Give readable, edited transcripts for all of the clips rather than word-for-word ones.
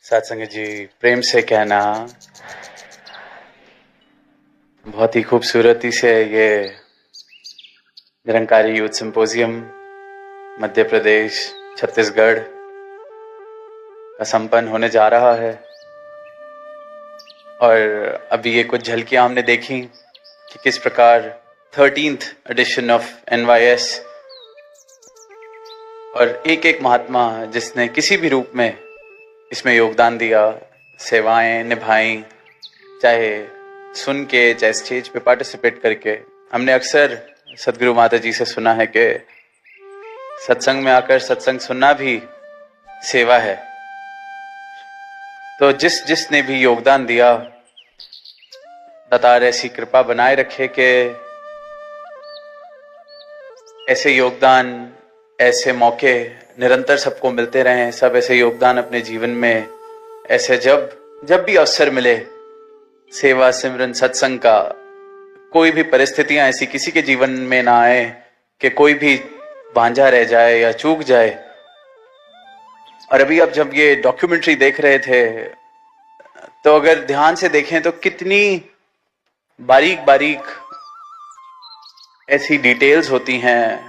सत्संग जी, प्रेम से कहना। बहुत ही खूबसूरती से ये निरंकारी यूथ सिंपोजियम मध्य प्रदेश छत्तीसगढ़ का संपन्न होने जा रहा है। और अभी ये कुछ झलकियां हमने देखी कि किस प्रकार 13th एडिशन ऑफ NYS और एक महात्मा जिसने किसी भी रूप में इसमें योगदान दिया, सेवाएं निभाई, चाहे सुन के चाहे स्टेज पे पार्टिसिपेट करके। हमने अक्सर सदगुरु माता जी से सुना है कि सत्संग में आकर सत्संग सुनना भी सेवा है। तो जिसने भी योगदान दिया, दातार ऐसी कृपा बनाए रखे कि ऐसे योगदान, ऐसे मौके निरंतर सबको मिलते रहें। सब ऐसे योगदान अपने जीवन में ऐसे जब भी अवसर मिले, सेवा सिमरन सत्संग का, कोई भी परिस्थितियां ऐसी किसी के जीवन में ना आए कि कोई भी भांजा रह जाए या चूक जाए। और अभी अब जब ये डॉक्यूमेंट्री देख रहे थे तो अगर ध्यान से देखें तो कितनी बारीक बारीक ऐसी डिटेल्स होती हैं,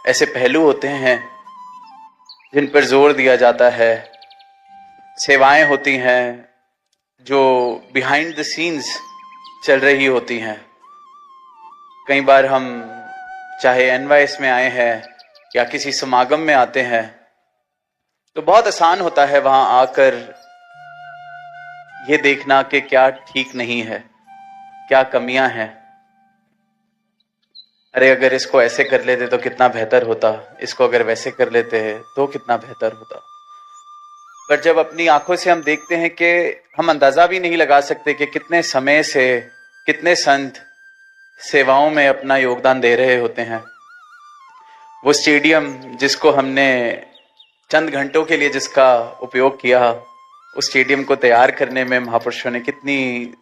ऐसे पहलू होते हैं जिन पर जोर दिया जाता है। सेवाएं होती हैं जो बिहाइंड द सीन्स चल रही होती हैं। कई बार हम चाहे NYS में आए हैं या किसी समागम में आते हैं तो बहुत आसान होता है वहां आकर ये देखना कि क्या ठीक नहीं है, क्या कमियां हैं। अरे अगर इसको ऐसे कर लेते तो कितना बेहतर होता, इसको अगर वैसे कर लेते हैं तो कितना बेहतर होता। पर जब अपनी आंखों से हम देखते हैं कि हम अंदाजा भी नहीं लगा सकते कि कितने समय से कितने संत सेवाओं में अपना योगदान दे रहे होते हैं। वो स्टेडियम जिसको हमने चंद घंटों के लिए जिसका उपयोग किया, उस स्टेडियम को तैयार करने में महापुरुषों ने कितनी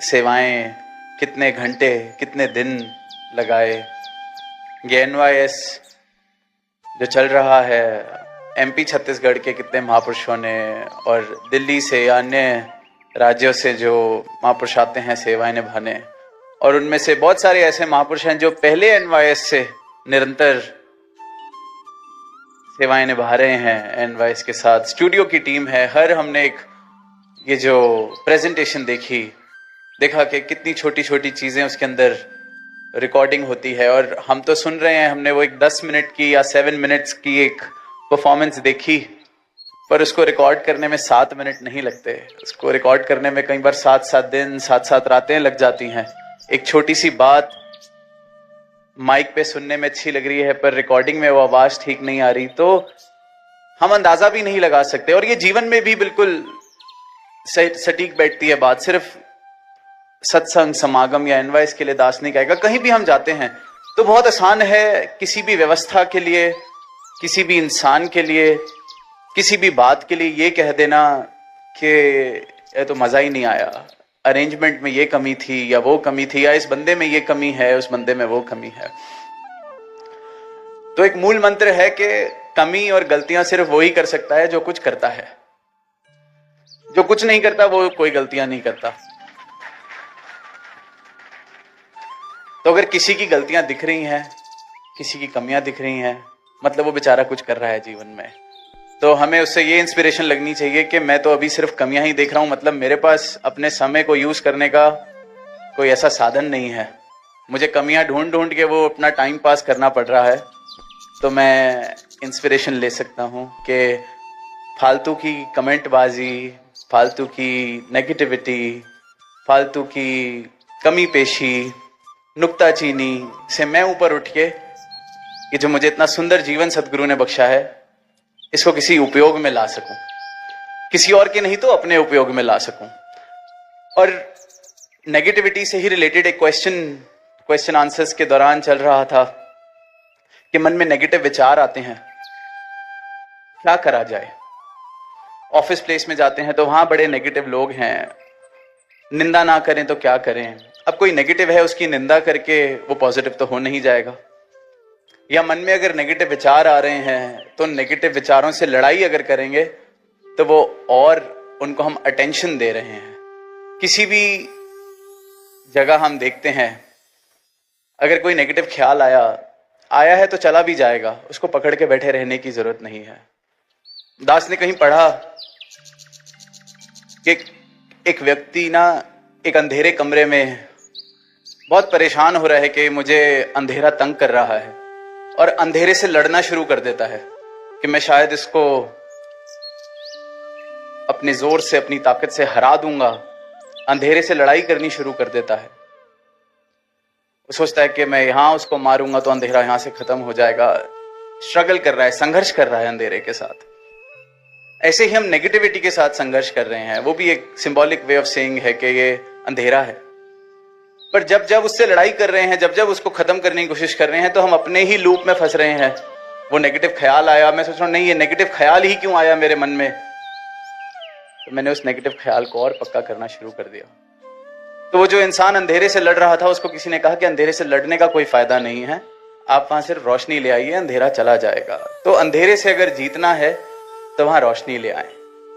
सेवाएं, कितने घंटे, कितने दिन लगाए। ये NYS जो चल रहा है, MP छत्तीसगढ़ के कितने महापुरुषों ने, और दिल्ली से या अन्य राज्यों से जो महापुरुष आते हैं सेवाएं निभाने, और उनमें से बहुत सारे ऐसे महापुरुष हैं जो पहले NYS से निरंतर सेवाएं निभा रहे हैं। NYS के साथ स्टूडियो की टीम है। हमने एक ये जो प्रेजेंटेशन देखा कि कितनी छोटी छोटी चीजें उसके अंदर रिकॉर्डिंग होती है। और हम तो सुन रहे हैं, हमने वो एक 10 मिनट की या 7 मिनट्स की एक परफॉर्मेंस देखी, पर उसको रिकॉर्ड करने में 7 मिनट नहीं लगते। उसको रिकॉर्ड करने में कई बार 7-7 दिन, 7-7 रातें लग जाती हैं। एक छोटी सी बात माइक पे सुनने में अच्छी लग रही है पर रिकॉर्डिंग में वो आवाज ठीक नहीं आ रही, तो हम अंदाजा भी नहीं लगा सकते। और ये जीवन में भी बिल्कुल सटीक बैठती है बात। सिर्फ सत्संग समागम या NYS के लिए दास नहीं कहेगा, कहीं भी हम जाते हैं तो बहुत आसान है किसी भी व्यवस्था के लिए, किसी भी इंसान के लिए, किसी भी बात के लिए ये कह देना कि ये तो मजा ही नहीं आया, अरेंजमेंट में ये कमी थी या वो कमी थी, या इस बंदे में ये कमी है, उस बंदे में वो कमी है। तो एक मूल मंत्र है कि कमी और गलतियां सिर्फ वो ही कर सकता है जो कुछ करता है। जो कुछ नहीं करता वो कोई गलतियां नहीं करता। तो अगर किसी की गलतियां दिख रही हैं, किसी की कमियां दिख रही हैं, मतलब वो बेचारा कुछ कर रहा है जीवन में। तो हमें उससे ये इंस्पिरेशन लगनी चाहिए कि मैं तो अभी सिर्फ कमियां ही देख रहा हूं, मतलब मेरे पास अपने समय को यूज करने का कोई ऐसा साधन नहीं है। मुझे कमियां ढूंढ ढूंढ के वो अपना टाइम पास करना पड़ रहा है। तो मैं इंस्पिरेशन ले सकता हूं कि फालतू की कमेंटबाजी, फालतू की नेगेटिविटी, फालतू की कमी पेशी, नुक्ताचीनी से मैं ऊपर उठ के ये जो मुझे इतना सुंदर जीवन सदगुरु ने बख्शा है, इसको किसी उपयोग में ला सकूं, किसी और के नहीं तो अपने उपयोग में ला सकूं। और नेगेटिविटी से ही रिलेटेड एक क्वेश्चन आंसर्स के दौरान चल रहा था कि मन में नेगेटिव विचार आते हैं, क्या करा जाए। ऑफिस प्लेस में जाते हैं तो वहां बड़े नेगेटिव लोग हैं, निंदा ना करें तो क्या करें। अब कोई नेगेटिव है, उसकी निंदा करके वो पॉजिटिव तो हो नहीं जाएगा। या मन में अगर नेगेटिव विचार आ रहे हैं तो नेगेटिव विचारों से लड़ाई अगर करेंगे तो वो और उनको हम अटेंशन दे रहे हैं। किसी भी जगह हम देखते हैं, अगर कोई नेगेटिव ख्याल आया है तो चला भी जाएगा, उसको पकड़ के बैठे रहने की जरूरत नहीं है। दास ने कहीं पढ़ा कि एक व्यक्ति ना एक अंधेरे कमरे में बहुत परेशान हो रहा है कि मुझे अंधेरा तंग कर रहा है, और अंधेरे से लड़ना शुरू कर देता है कि मैं शायद इसको अपने जोर से, अपनी ताकत से हरा दूंगा। अंधेरे से लड़ाई करनी शुरू कर देता है। वो सोचता है कि मैं यहां उसको मारूंगा तो अंधेरा यहां से खत्म हो जाएगा। स्ट्रगल कर रहा है, संघर्ष कर रहा है अंधेरे के साथ। ऐसे ही हम नेगेटिविटी के साथ संघर्ष कर रहे हैं। वो भी एक सिंबॉलिक वे ऑफ सेइंग है कि ये अंधेरा है। पर जब जब उससे लड़ाई कर रहे हैं, जब जब उसको खत्म करने की कोशिश कर रहे हैं, तो हम अपने ही लूप में फंस रहे हैं। वो नेगेटिव ख्याल आया, मैं सोच रहा हूं नहीं, ये नेगेटिव ख्याल ही क्यों आया मेरे मन में, तो मैंने उस नेगेटिव ख्याल को और पक्का करना शुरू कर दिया। तो वो जो इंसान अंधेरे से लड़ रहा था, उसको किसी ने कहा कि अंधेरे से लड़ने का कोई फायदा नहीं है, आप वहां सिर्फ रोशनी ले आइए, अंधेरा चला जाएगा। तो अंधेरे से अगर जीतना है तो वहां रोशनी ले आए।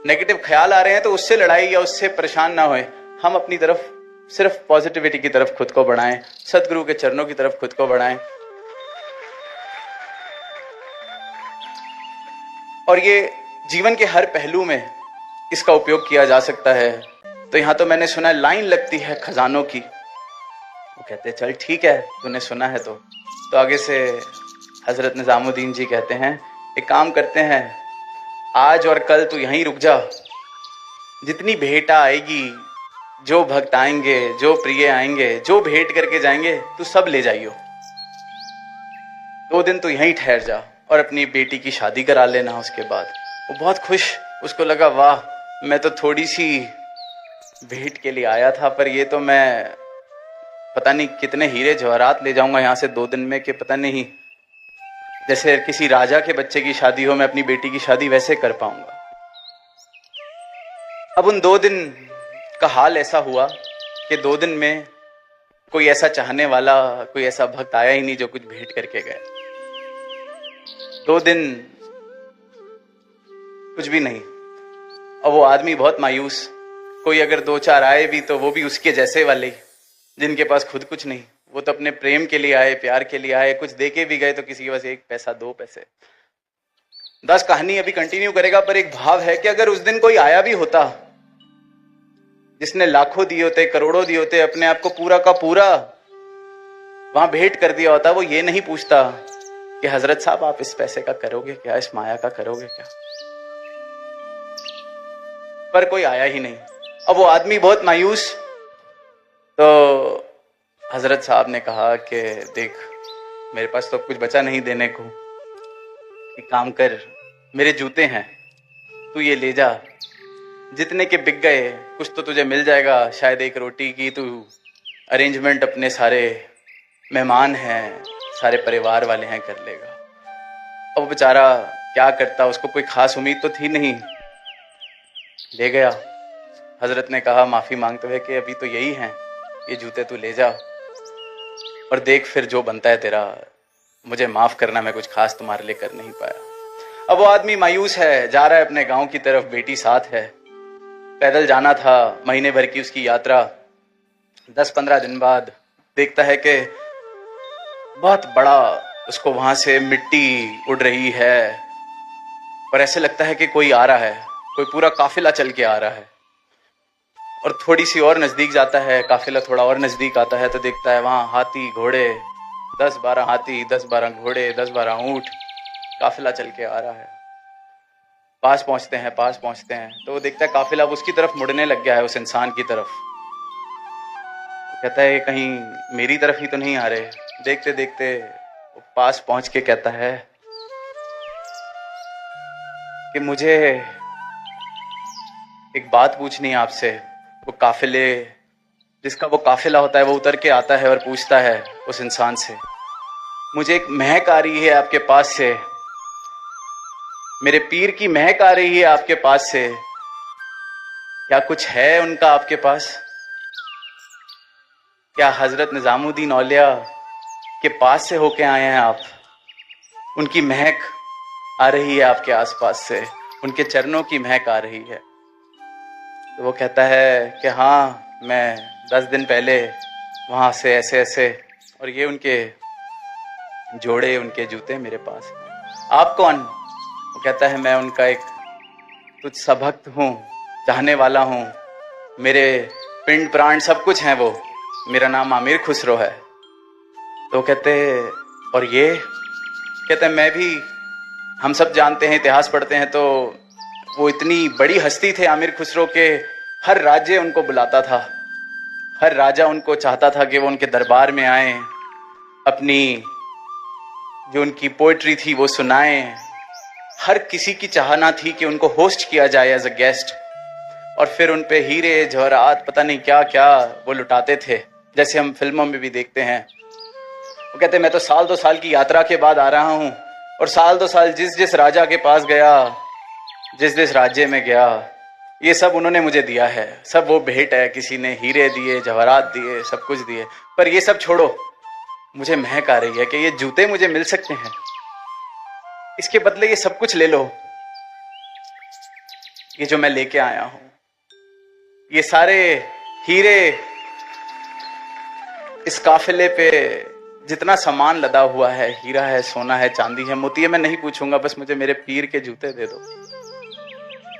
नेगेटिव ख्याल आ रहे हैं तो उससे लड़ाई या उससे परेशान ना होए, हम अपनी तरफ सिर्फ पॉजिटिविटी की तरफ खुद को बढ़ाएं, सतगुरु के चरणों की तरफ खुद को बढ़ाएं। और ये जीवन के हर पहलू में इसका उपयोग किया जा सकता है। तो यहां तो मैंने सुना लाइन लगती है खजानों की। वो कहते हैं चल ठीक है, तूने सुना है तो आगे से हजरत निजामुद्दीन जी कहते हैं, एक काम करते हैं, आज और कल तू यहीं रुक जा, जितनी भेंटा आएगी, जो भक्त आएंगे, जो प्रिय आएंगे, जो भेंट करके जाएंगे, तू सब ले जाइयो। 2 दिन तू यहीं ठहर जा और अपनी बेटी की शादी करा लेना। उसके बाद वो बहुत खुश, उसको लगा वाह, मैं तो थोड़ी सी भेंट के लिए आया था, पर ये तो मैं पता नहीं कितने हीरे जवाहरात ले जाऊंगा यहां से 2 दिन में, कि पता नहीं जैसे किसी राजा के बच्चे की शादी हो, मैं अपनी बेटी की शादी वैसे कर पाऊंगा। अब उन 2 दिन का हाल ऐसा हुआ कि 2 दिन में कोई ऐसा चाहने वाला, कोई ऐसा भक्त आया ही नहीं जो कुछ भेंट करके गए। 2 दिन कुछ भी नहीं। और वो आदमी बहुत मायूस, कोई अगर 2-4 आए भी तो वो भी उसके जैसे वाले, जिनके पास खुद कुछ नहीं। वो तो अपने प्रेम के लिए आए, प्यार के लिए आए, कुछ दे के भी गए तो किसी के पास 1 पैसा 2 पैसे। दास कहानी अभी कंटिन्यू करेगा, पर एक भाव है कि अगर उस दिन कोई आया भी होता जिसने लाखों दिए होते, करोड़ों दिए होते, अपने आप को पूरा का पूरा वहां भेंट कर दिया होता, वो ये नहीं पूछता कि हजरत साहब आप इस पैसे का करोगे क्या, इस माया का करोगे क्या। पर कोई आया ही नहीं। अब वो आदमी बहुत मायूस। तो हजरत साहब ने कहा कि देख, मेरे पास तो कुछ बचा नहीं देने को, एक काम कर, मेरे जूते हैं, तू ये ले जा, जितने के बिक गए कुछ तो तुझे मिल जाएगा, शायद 1 रोटी की तू अरेंजमेंट अपने सारे मेहमान हैं, सारे परिवार वाले हैं, कर लेगा। अब बेचारा क्या करता, उसको कोई खास उम्मीद तो थी नहीं। ले गया। हजरत ने कहा माफी मांगते हुए कि अभी तो यही हैं, ये जूते तू ले जा और देख फिर जो बनता है तेरा, मुझे माफ करना, मैं कुछ खास तुम्हारे लिए कर नहीं पाया। अब वो आदमी मायूस है, जा रहा है अपने गांव की तरफ, बेटी साथ है, पैदल जाना था, महीने भर की उसकी यात्रा। 10-15 दिन बाद देखता है कि बहुत बड़ा उसको वहां से मिट्टी उड़ रही है, पर ऐसे लगता है कि कोई आ रहा है, कोई पूरा काफिला चल के आ रहा है। और थोड़ी सी और नजदीक जाता है, काफिला थोड़ा और नजदीक आता है तो देखता है वहां हाथी घोड़े, 10-12 हाथी, 10-12 घोड़े, 10-12 ऊंट, काफिला चल के आ रहा है। पास पहुंचते हैं तो वो देखता है काफिला अब उसकी तरफ मुड़ने लग गया है, उस इंसान की तरफ। वो कहता है कहीं मेरी तरफ ही तो नहीं आ रहे। देखते देखते वो पास पहुंच के कहता है कि मुझे एक बात पूछनी है आपसे। वो काफिले, जिसका वो काफिला होता है, वो उतर के आता है और पूछता है उस इंसान से, मुझे एक महक आ रही है आपके पास से, मेरे पीर की महक आ रही है आपके पास से, क्या कुछ है उनका आपके पास? क्या हजरत निजामुद्दीन औलिया के पास से होके आए हैं आप? उनकी महक आ रही है आपके आसपास से, उनके चरणों की महक आ रही है। तो वो कहता है कि हाँ, मैं 10 दिन पहले वहाँ से ऐसे ऐसे, और ये उनके जोड़े, उनके जूते मेरे पास हैं। आप कौन? वो कहता है मैं उनका एक तुझ सा भक्त हूँ, चाहने वाला हूँ, मेरे पिंड प्राण सब कुछ हैं वो, मेरा नाम आमिर खुसरो है। तो कहते और ये? कहते मैं भी, हम सब जानते हैं, इतिहास पढ़ते हैं तो वो इतनी बड़ी हस्ती थे आमिर खुसरो के, हर राज्य उनको बुलाता था, हर राजा उनको चाहता था कि वो उनके दरबार में आए, अपनी जो उनकी पोएट्री थी वो सुनाएं। हर किसी की चाहना थी कि उनको होस्ट किया जाए एज अ गेस्ट, और फिर उन पे हीरे जवाहरात पता नहीं क्या क्या वो लुटाते थे, जैसे हम फिल्मों में भी देखते हैं। वो कहते मैं तो साल 2 साल की यात्रा के बाद आ रहा हूं, और साल 2 साल जिस जिस राजा के पास गया, जिस जिस राज्य में गया, ये सब उन्होंने मुझे दिया है, सब वो भेंट है, किसी ने हीरे दिए, जवाहरात दिए, सब कुछ दिए। पर ये सब छोड़ो, मुझे महक आ रही है कि ये जूते मुझे मिल सकते हैं, इसके बदले ये सब कुछ ले लो, ये जो मैं लेके आया हूं, ये सारे हीरे, इस काफिले पे जितना सामान लदा हुआ है, हीरा है, सोना है, चांदी है, मोती है, मैं नहीं पूछूंगा, बस मुझे मेरे पीर के जूते दे दो,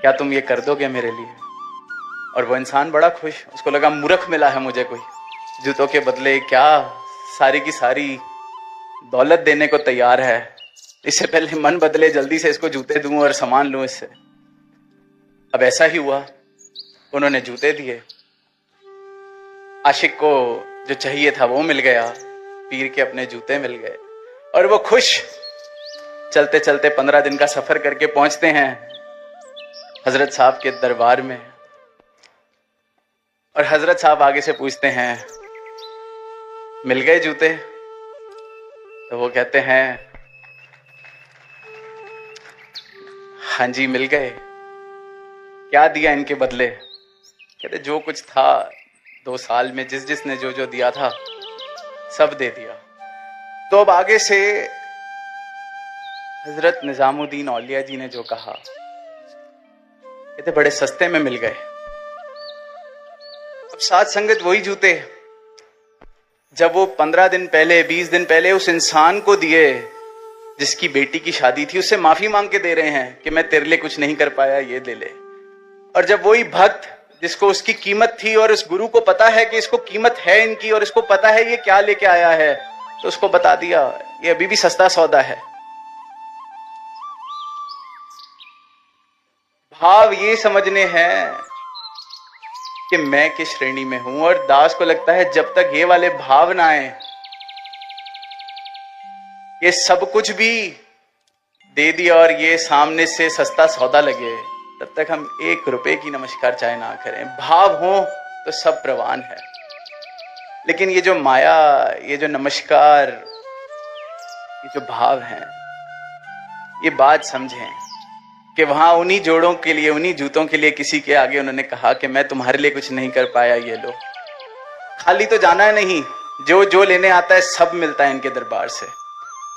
क्या तुम ये कर दोगे मेरे लिए? और वो इंसान बड़ा खुश, उसको लगा मूर्ख मिला है मुझे कोई, जूतों के बदले क्या सारी की सारी दौलत देने को तैयार है, इससे पहले मन बदले, जल्दी से इसको जूते दूं और सामान लूं इससे। अब ऐसा ही हुआ, उन्होंने जूते दिए, आशिक को जो चाहिए था वो मिल गया, पीर के अपने जूते मिल गए, और वो खुश चलते चलते 15 दिन का सफर करके पहुंचते हैं हजरत साहब के दरबार में। और हजरत साहब आगे से पूछते हैं मिल गए जूते? तो वो कहते हैं हाँ जी मिल गए। क्या दिया इनके बदले? कहते जो कुछ था 2 साल में, जिस जिसने जो जो दिया था सब दे दिया। तो अब आगे से हजरत निजामुद्दीन औलिया जी ने जो कहा, कहते बड़े सस्ते में मिल गए। अब साथ संगत वही जूते जब वो 15 दिन पहले, 20 दिन पहले उस इंसान को दिए जिसकी बेटी की शादी थी, उससे माफी मांग के दे रहे हैं कि मैं तेरे लिए कुछ नहीं कर पाया, ये ले ले। और जब वही भक्त जिसको उसकी कीमत थी, और उस गुरु को पता है कि इसको कीमत है इनकी, और इसको पता है ये क्या लेके आया है, तो उसको बता दिया ये अभी भी सस्ता सौदा है। भाव ये समझने हैं कि मैं किस श्रेणी में हूं। और दास को लगता है जब तक ये वाले भाव ना आए, ये सब कुछ भी दे दिया और ये सामने से सस्ता सौदा लगे, तब तक हम 1 रुपए की नमस्कार चाहे ना करें। भाव हो तो सब प्रवान है, लेकिन ये जो माया, ये जो नमस्कार, ये जो भाव है, ये बात समझें कि वहां उन्हीं जोड़ों के लिए, उन्हीं जूतों के लिए किसी के आगे उन्होंने कहा कि मैं तुम्हारे लिए कुछ नहीं कर पाया, ये लो। खाली तो जाना है नहीं, जो जो लेने आता है सब मिलता है इनके दरबार से।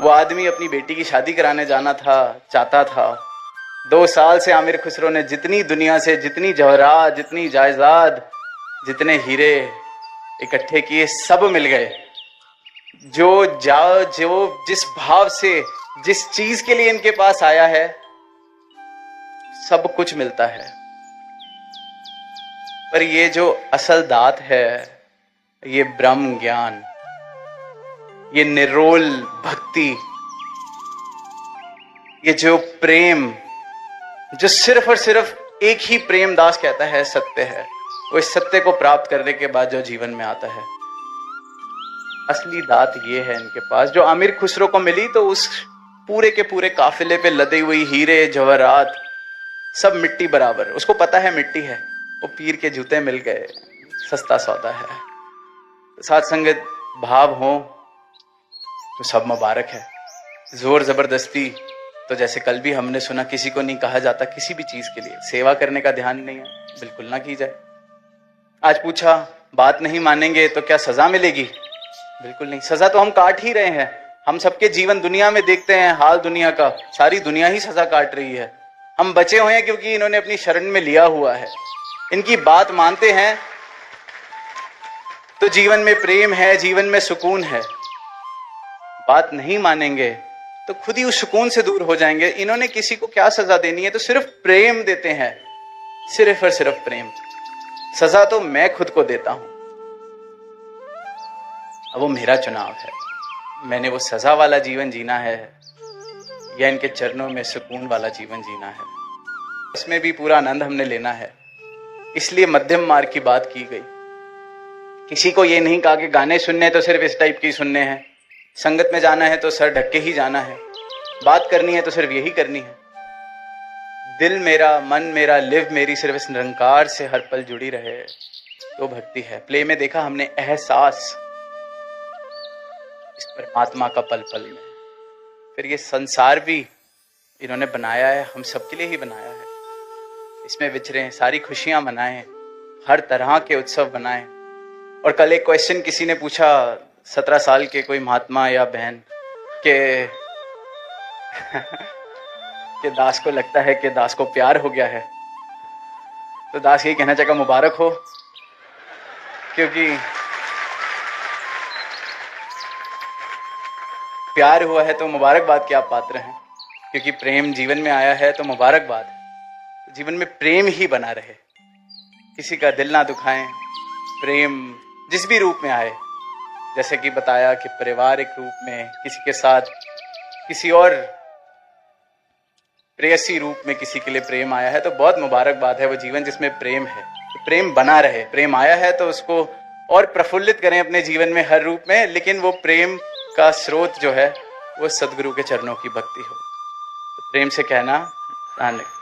वो आदमी अपनी बेटी की शादी कराने जाना था, चाहता था। 2 साल से आमिर खुसरो ने जितनी दुनिया से, जितनी जवाहरात, जितनी जायदाद, जितने हीरे इकट्ठे किए, सब मिल गए। जो जिस भाव से, जिस चीज के लिए इनके पास आया है, सब कुछ मिलता है। पर ये जो असल दात है, ये ब्रह्म ज्ञान, ये निरोल भक्ति, ये जो प्रेम, जो सिर्फ और सिर्फ एक ही प्रेम दास कहता है सत्य है, वो इस सत्य को प्राप्त करने के बाद जो जीवन में आता है, असली दात ये है इनके पास। जो आमिर खुसरो को मिली, तो उस पूरे के पूरे काफिले पे लदी हुई हीरे जवाहरात सब मिट्टी बराबर, उसको पता है मिट्टी है। वो पीर के जूते मिल गए, सस्ता सौदा है। साथ संगत भाव हो तो सब मुबारक है। जोर जबरदस्ती तो जैसे कल भी हमने सुना, किसी को नहीं कहा जाता किसी भी चीज के लिए। सेवा करने का ध्यान नहीं है, बिल्कुल ना की जाए। आज पूछा बात नहीं मानेंगे तो क्या सजा मिलेगी? बिल्कुल नहीं, सजा तो हम काट ही रहे हैं। हम सबके जीवन दुनिया में देखते हैं, हाल दुनिया का, सारी दुनिया ही सजा काट रही है। हम बचे हुए हैं क्योंकि इन्होंने अपनी शरण में लिया हुआ है। इनकी बात मानते हैं तो जीवन में प्रेम है, जीवन में सुकून है। बात नहीं मानेंगे तो खुद ही उस सुकून से दूर हो जाएंगे। इन्होंने किसी को क्या सजा देनी है, तो सिर्फ प्रेम देते हैं, सिर्फ और सिर्फ प्रेम। सजा तो मैं खुद को देता हूं। अब वो मेरा चुनाव है, मैंने वो सजा वाला जीवन जीना है या इनके चरणों में सुकून वाला जीवन जीना है। इसमें भी पूरा आनंद हमने लेना है, इसलिए मध्यम मार्ग की बात की गई। किसी को ये नहीं कहा कि गाने सुनने तो सिर्फ इस टाइप के ही सुनने हैं, संगत में जाना है तो सर ढक के ही जाना है, बात करनी है तो सिर्फ यही करनी है। दिल मेरा, मन मेरा, लिव मेरी सिर्फ इस निरंकार से हर पल जुड़ी रहे, तो भक्ति है। प्ले में देखा हमने एहसास इस परमात्मा का पल पल में। फिर ये संसार भी इन्होंने बनाया है, हम सबके लिए ही बनाया है। इसमें विचरें, सारी खुशियां मनाएं, हर तरह के उत्सव बनाएं। और कल एक क्वेश्चन किसी ने पूछा, 17 साल के कोई महात्मा या बहन के कि दास को लगता है कि दास को प्यार हो गया है। तो दास यही कहना चाहेगा, मुबारक हो, क्योंकि प्यार हुआ है तो मुबारकबाद के आप पात्र हैं, क्योंकि प्रेम जीवन में आया है तो मुबारकबाद। जीवन में प्रेम ही बना रहे, किसी का दिल ना दुखाएं। प्रेम जिस भी रूप में आए, जैसे कि बताया कि पारिवारिक रूप में किसी के साथ, किसी और प्रेयसी रूप में किसी के लिए प्रेम आया है, तो बहुत मुबारकबाद है वो जीवन जिसमें प्रेम है। तो प्रेम बना रहे, प्रेम आया है तो उसको और प्रफुल्लित करें अपने जीवन में हर रूप में, लेकिन वो प्रेम का स्रोत जो है वो सदगुरु के चरणों की भक्ति हो। तो प्रेम से कहना, नानक।